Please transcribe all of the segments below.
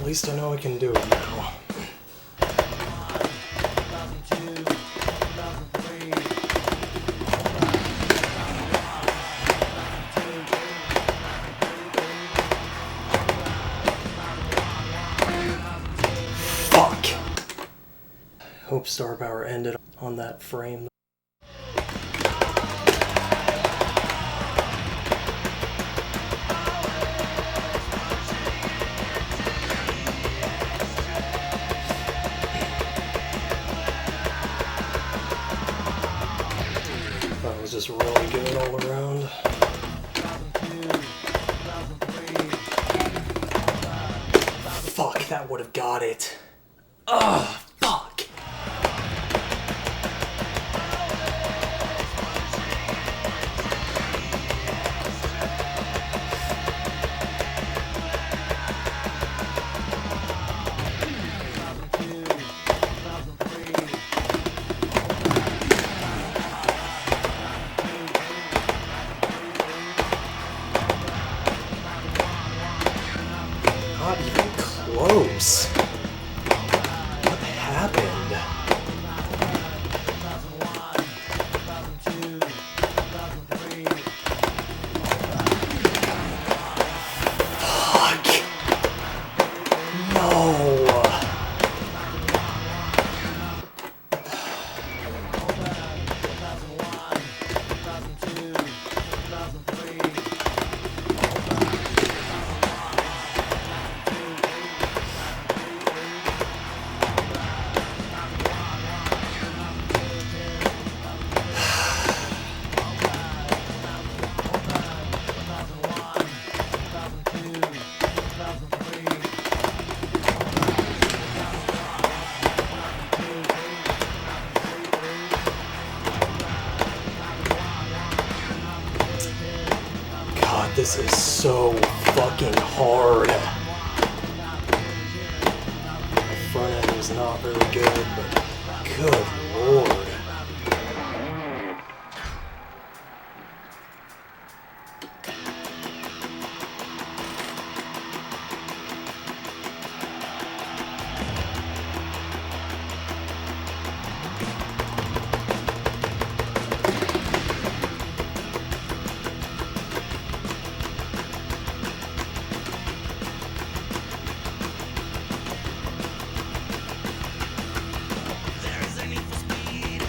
least I know I can do it now. Fuck! Hope Star Power ended on that frame. That was just really good all around. Fuck, that would have got it. Ugh, fuck. Not even close. What happened? Fuck. No. God, this is so fucking hard. My front end is not very good, but good lord. There is a need for speed.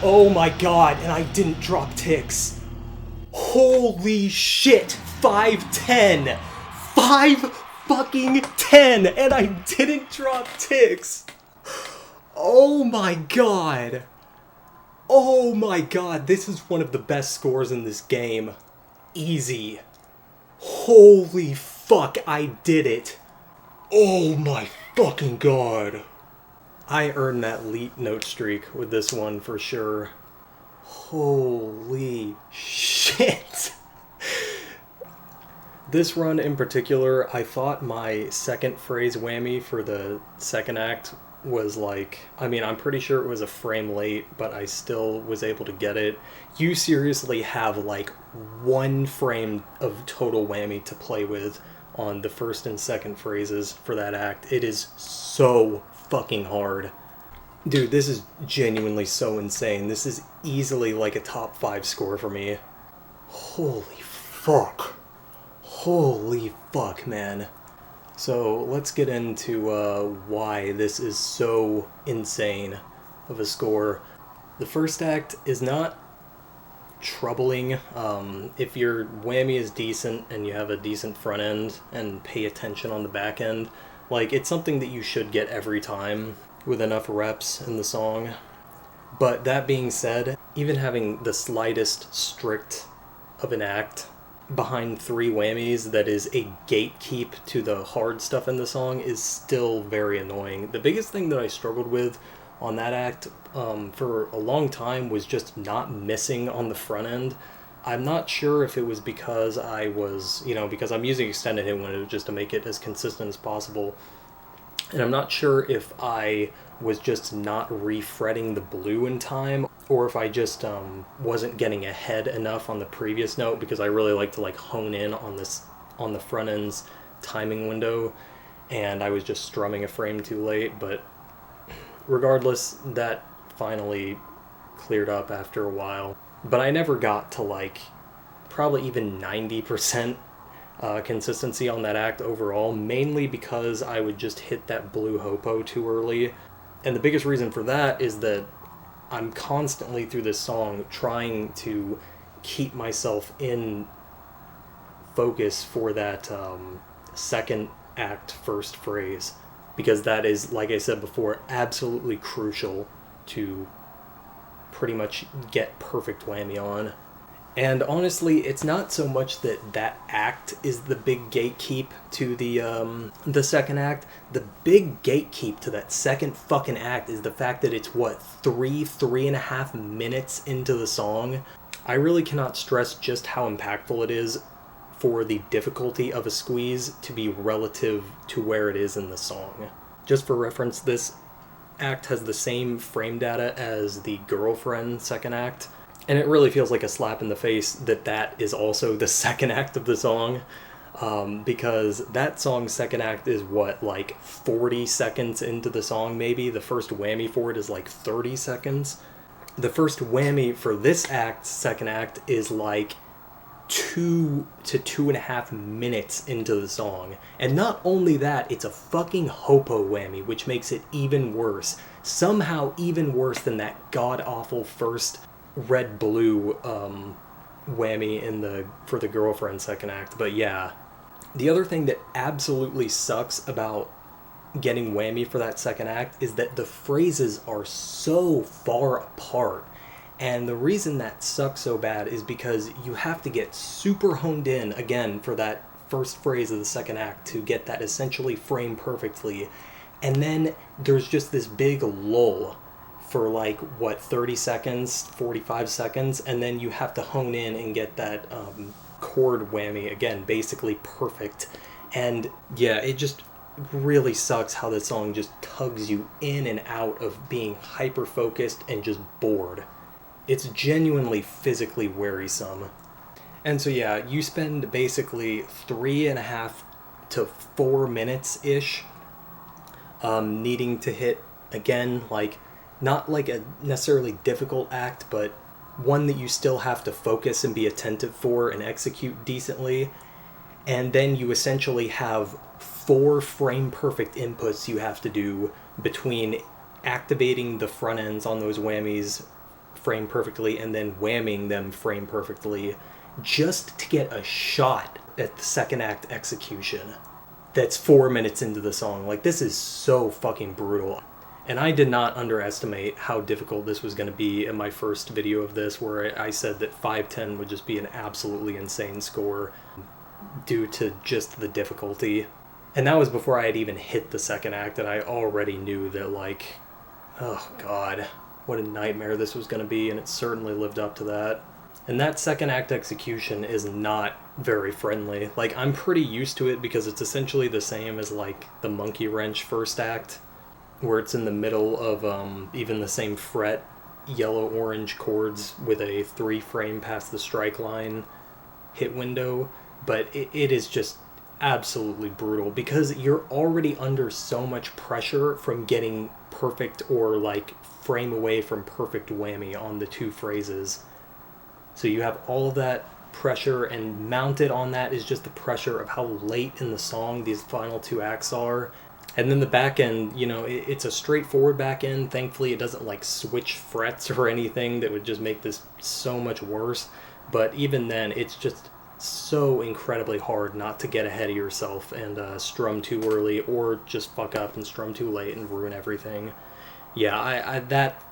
Oh my god, and I didn't drop ticks. Holy shit, 510. 5 fucking 10, and I didn't drop ticks. Oh my god. Oh my god, this is one of the best scores in this game. Easy. Holy fuck, I did it. Oh my fucking god. I earned that elite note streak with this one for sure. Holy shit. This run in particular, I thought my second phrase whammy for the second act was like, I mean, I'm pretty sure it was a frame late, but I still was able to get it. You seriously have like 1 frame of total whammy to play with on the first and second phrases for that act. It is so fucking hard. Dude, this is genuinely so insane. This is easily like a top 5 score for me. Holy fuck. Holy fuck, man. So let's get into why this is so insane of a score. The first act is not troubling. If your whammy is decent and you have a decent front end and pay attention on the back end, like, it's something that you should get every time with enough reps in the song. But that being said, even having the slightest strict of an act behind 3 whammies that is a gatekeep to the hard stuff in the song is still very annoying. The biggest thing that I struggled with on that act for a long time was just not missing on the front end. I'm not sure if it was because I was, because I'm using extended hit window just to make it as consistent as possible. And I'm not sure if I was just not refretting the blue in time, or if I just wasn't getting ahead enough on the previous note, because I really like to like hone in on the front end's timing window, and I was just strumming a frame too late. But regardless, that finally cleared up after a while. But I never got to like probably even 90% consistency on that act overall, mainly because I would just hit that blue hopo too early. And the biggest reason for that is that I'm constantly through this song trying to keep myself in focus for that second act first phrase, because that is, like I said before, absolutely crucial to pretty much get perfect whammy on. And honestly, it's not so much that act is the big gatekeep to the second act. The big gatekeep to that second fucking act is the fact that it's, 3.5 minutes into the song. I really cannot stress just how impactful it is for the difficulty of a squeeze to be relative to where it is in the song. Just for reference, this act has the same frame data as the Girlfriend second act. And it really feels like a slap in the face that is also the second act of the song, because that song's second act is 40 seconds into the song maybe. The first whammy for it is like 30 seconds. The first whammy for this act, second act, is like 2 to 2.5 minutes into the song. And not only that, it's a fucking hopo whammy, which makes it even worse. Somehow even worse than that god-awful first red-blue whammy for the Girlfriend second act. But yeah, the other thing that absolutely sucks about getting whammy for that second act is that the phrases are so far apart. And the reason that sucks so bad is because you have to get super honed in again for that first phrase of the second act to get that essentially framed perfectly. And then there's just this big lull for 30 seconds, 45 seconds, and then you have to hone in and get that chord whammy again, basically perfect. And yeah, it just really sucks how the song just tugs you in and out of being hyper focused and just bored. It's genuinely physically wearisome. And so yeah, you spend basically 3.5 to 4 minutes ish needing to hit again, not like a necessarily difficult act, but one that you still have to focus and be attentive for and execute decently. And then you essentially have 4 frame perfect inputs you have to do between activating the front ends on those whammies frame perfectly and then whamming them frame perfectly just to get a shot at the second act execution that's 4 minutes into the song. Like, this is so fucking brutal. And I did not underestimate how difficult this was going to be in my first video of this, where I said that 510 would just be an absolutely insane score due to just the difficulty. And that was before I had even hit the second act, and I already knew that, like, oh god, what a nightmare this was going to be, and it certainly lived up to that. And that second act execution is not very friendly. Like, I'm pretty used to it because it's essentially the same as, like, the monkey wrench first act, where it's in the middle of even the same fret, yellow-orange chords with a 3 frame past the strike line hit window, but it is just absolutely brutal because you're already under so much pressure from getting perfect or like frame away from perfect whammy on the 2 phrases. So you have all of that pressure, and mounted on that is just the pressure of how late in the song these final 2 acts are. And then the back end, you know, it's a straightforward back end. Thankfully, it doesn't like switch frets or anything that would just make this so much worse. But even then, it's just so incredibly hard not to get ahead of yourself and strum too early, or just fuck up and strum too late and ruin everything. Yeah, that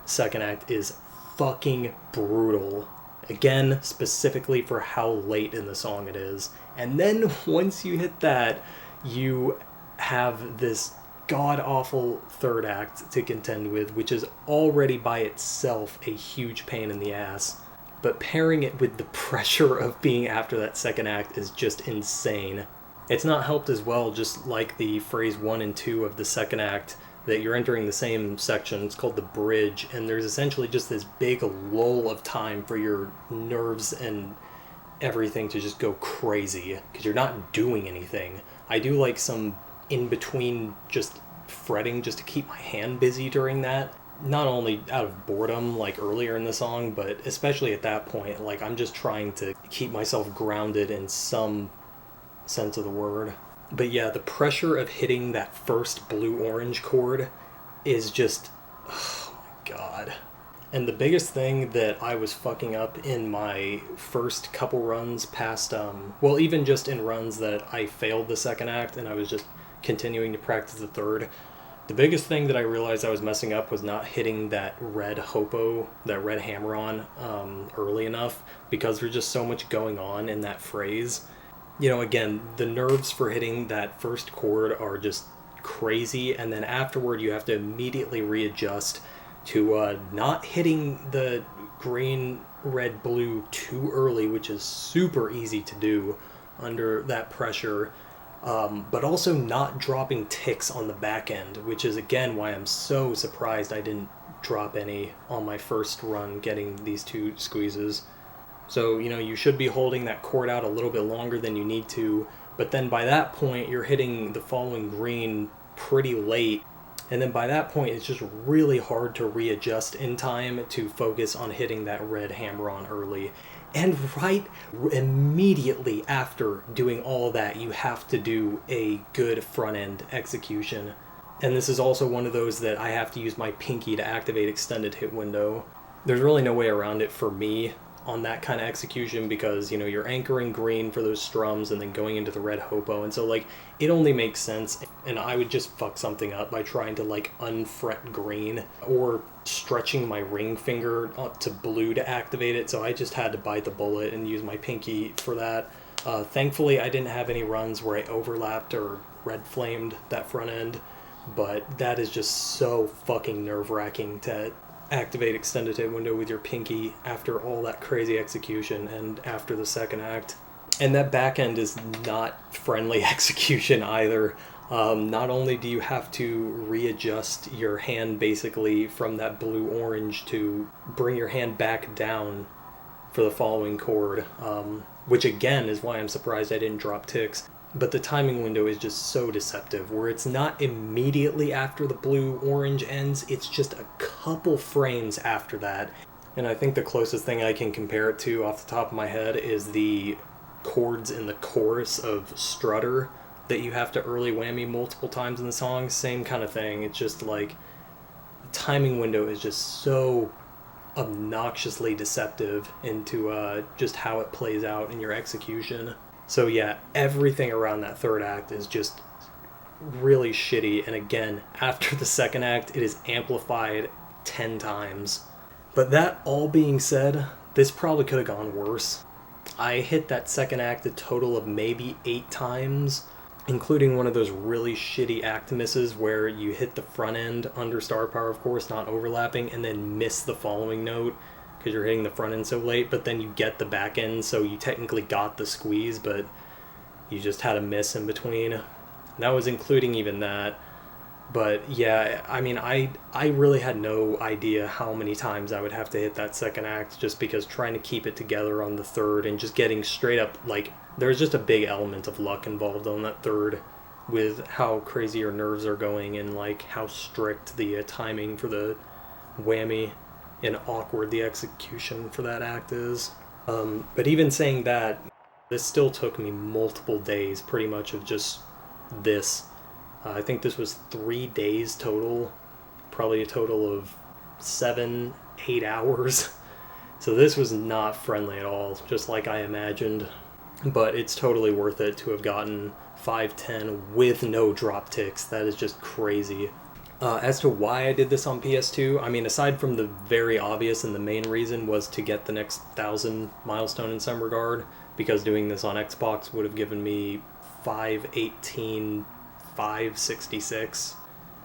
second act is fucking brutal. Again, specifically for how late in the song it is. And then once you hit that, you have this god-awful third act to contend with, which is already by itself a huge pain in the ass. But pairing it with the pressure of being after that second act is just insane. It's not helped as well, just like the phrase 1 and 2 of the second act, that you're entering the same section. It's called the bridge, and there's essentially just this big lull of time for your nerves and everything to just go crazy, because you're not doing anything. I do like some in-between just fretting just to keep my hand busy during that. Not only out of boredom, like earlier in the song, but especially at that point, like I'm just trying to keep myself grounded in some sense of the word. But yeah, the pressure of hitting that first blue-orange chord is just, oh my god. And the biggest thing that I was fucking up in my first couple runs past, well, even just in runs that I failed the second act and I was just continuing to practice the third, the biggest thing that I realized I was messing up was not hitting that red hopo, that red hammer-on, early enough, because there's just so much going on in that phrase. You know, again, the nerves for hitting that first chord are just crazy, and then afterward you have to immediately readjust to not hitting the green, red, blue too early, which is super easy to do under that pressure. But also not dropping ticks on the back end, which is again why I'm so surprised I didn't drop any on my first run getting these 2 squeezes. So, you know, you should be holding that chord out a little bit longer than you need to, but then by that point you're hitting the following green pretty late, and then by that point it's just really hard to readjust in time to focus on hitting that red hammer-on early. And right immediately after doing all of that, you have to do a good front-end execution. And this is also one of those that I have to use my pinky to activate extended hit window. There's really no way around it for me on that kind of execution, because, you know, you're anchoring green for those strums and then going into the red hopo, and so like it only makes sense, and I would just fuck something up by trying to like unfret green or stretching my ring finger to blue to activate it. So I just had to bite the bullet and use my pinky for that. Thankfully I didn't have any runs where I overlapped or red flamed that front end, but that is just so fucking nerve-wracking to activate extended hit window with your pinky after all that crazy execution and after the second act. And that back end is not friendly execution either. Not only do you have to readjust your hand basically from that blue-orange to bring your hand back down for the following chord, which again is why I'm surprised I didn't drop ticks. But the timing window is just so deceptive, where it's not immediately after the blue-orange ends, it's just a couple frames after that. And I think the closest thing I can compare it to off the top of my head is the chords in the chorus of Strutter that you have to early whammy multiple times in the song. Same kind of thing. It's just like the timing window is just so obnoxiously deceptive into just how it plays out in your execution. So yeah, everything around that third act is just really shitty, and again, after the second act, it is amplified 10 times. But that all being said, this probably could have gone worse. I hit that second act a total of maybe 8 times, including one of those really shitty act misses where you hit the front end under star power, of course, not overlapping, and then miss the following note because you're hitting the front end so late, but then you get the back end, so you technically got the squeeze, but you just had a miss in between. That was including even that. But yeah, I mean, I really had no idea how many times I would have to hit that second act, just because trying to keep it together on the third and just getting straight up, like, there's just a big element of luck involved on that third with how crazy your nerves are going and like how strict the timing for the whammy and awkward the execution for that act is. But even saying that, this still took me multiple days pretty much of just this. I think this was 3 days total, probably a total of 7-8 hours. So this was not friendly at all, just like I imagined. But it's totally worth it to have gotten 510 with no drop ticks. That is just crazy. As to why I did this on PS2, I mean, aside from the very obvious and the main reason was to get the next 1,000 milestone in some regard, because doing this on Xbox would have given me 518, 566.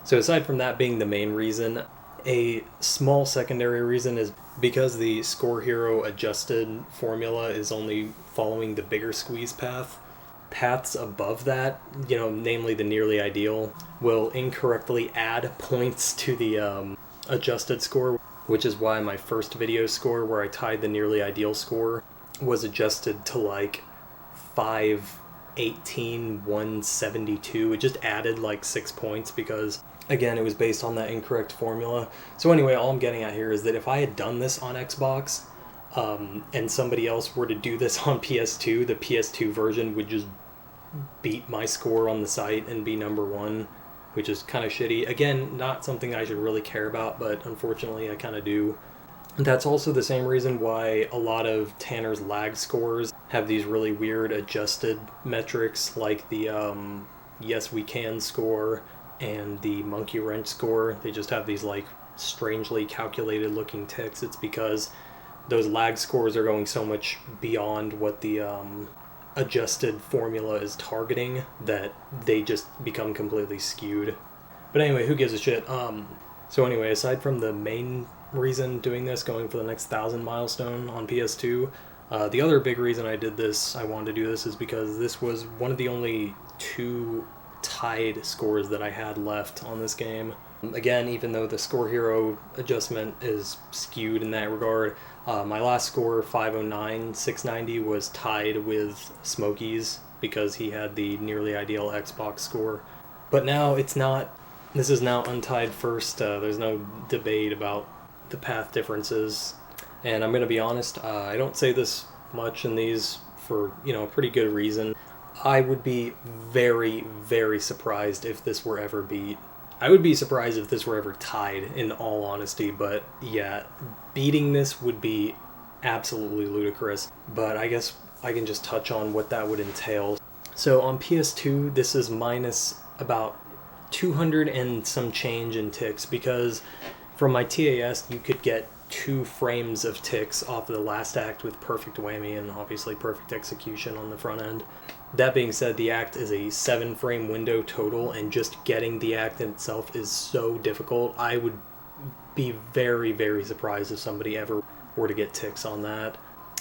So aside from that being the main reason, a small secondary reason is because the Score Hero adjusted formula is only following the bigger squeeze path. Paths above that, namely the nearly ideal, will incorrectly add points to the adjusted score, which is why my first video score where I tied the nearly ideal score was adjusted to like 518, 172. It just added like 6 points because, again, it was based on that incorrect formula. So anyway, all I'm getting at here is that if I had done this on Xbox, and somebody else were to do this on PS2, the PS2 version would just beat my score on the site and be number one, which is kind of shitty. Again, not something I should really care about, but unfortunately I kind of do. That's also the same reason why a lot of Tanner's lag scores have these really weird adjusted metrics, like the Yes We Can score and the Monkey Wrench score. They just have these like strangely calculated looking ticks. It's because those lag scores are going so much beyond what the adjusted formula is targeting that they just become completely skewed. But anyway, who gives a shit? So anyway, aside from the main reason doing this, going for the next 1,000 milestone on PS2, the other big reason I wanted to do this, is because this was one of the only 2 tied scores that I had left on this game. Again, even though the Score Hero adjustment is skewed in that regard, my last score, 509, 690, was tied with Smokey's because he had the nearly ideal Xbox score. But now it's not. This is now untied first. There's no debate about the path differences. And I'm going to be honest, I don't say this much in these for, a pretty good reason. I would be very, very surprised if this were ever beat. I would be surprised if this were ever tied, in all honesty, but yeah, beating this would be absolutely ludicrous. But I guess I can just touch on what that would entail. So on PS2, this is minus about 200 and some change in ticks, because from my TAS, you could get 2 frames of ticks off of the last act with perfect whammy and obviously perfect execution on the front end. That being said, the act is a 7-frame window total, and just getting the act in itself is so difficult. I would be very, very surprised if somebody ever were to get ticks on that.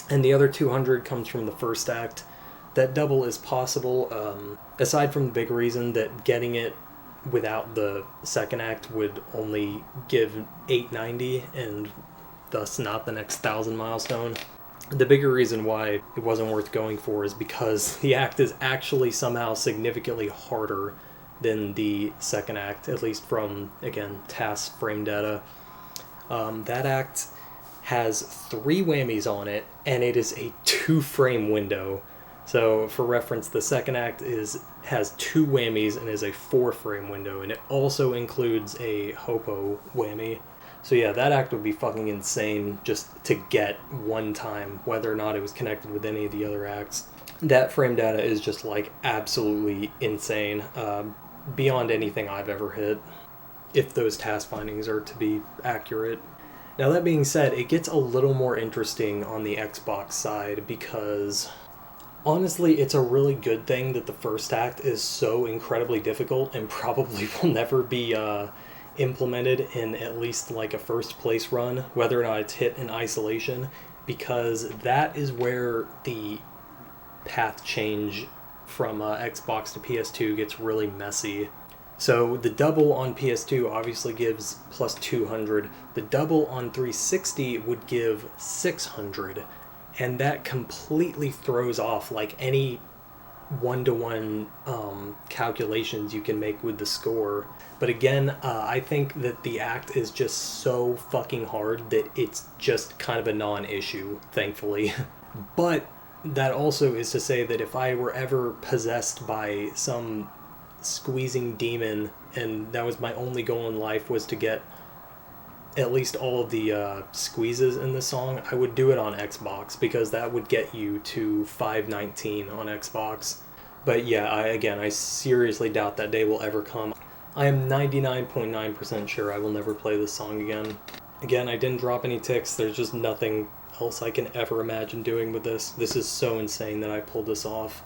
And the other 200 comes from the first act. That double is possible, aside from the big reason that getting it without the second act would only give 890 and thus not the next 1,000 milestone. The bigger reason why it wasn't worth going for is because the act is actually somehow significantly harder than the second act, at least from, again, TAS frame data. That act has 3 whammies on it, and it is a 2-frame window. So for reference, the second act has 2 whammies and is a 4-frame window, and it also includes a hopo whammy. So yeah, that act would be fucking insane just to get one time, whether or not it was connected with any of the other acts. That frame data is just like absolutely insane, beyond anything I've ever hit, if those task findings are to be accurate. Now that being said, it gets a little more interesting on the Xbox side because honestly, it's a really good thing that the first act is so incredibly difficult and probably will never be implemented in at least like a first place run, whether or not it's hit in isolation, because that is where the path change from Xbox to PS2 gets really messy. So the double on PS2 obviously gives plus 200. The double on 360 would give 600. And that completely throws off like any one-to-one calculations you can make with the score. But again, I think that the act is just so fucking hard that it's just kind of a non-issue, thankfully. But that also is to say that if I were ever possessed by some squeezing demon and that was my only goal in life was to get at least all of the squeezes in the song, I would do it on Xbox because that would get you to 519 on Xbox. But yeah, I seriously doubt that day will ever come. I am 99.9% sure I will never play this song again. Again, I didn't drop any ticks. There's just nothing else I can ever imagine doing with this. This is so insane that I pulled this off.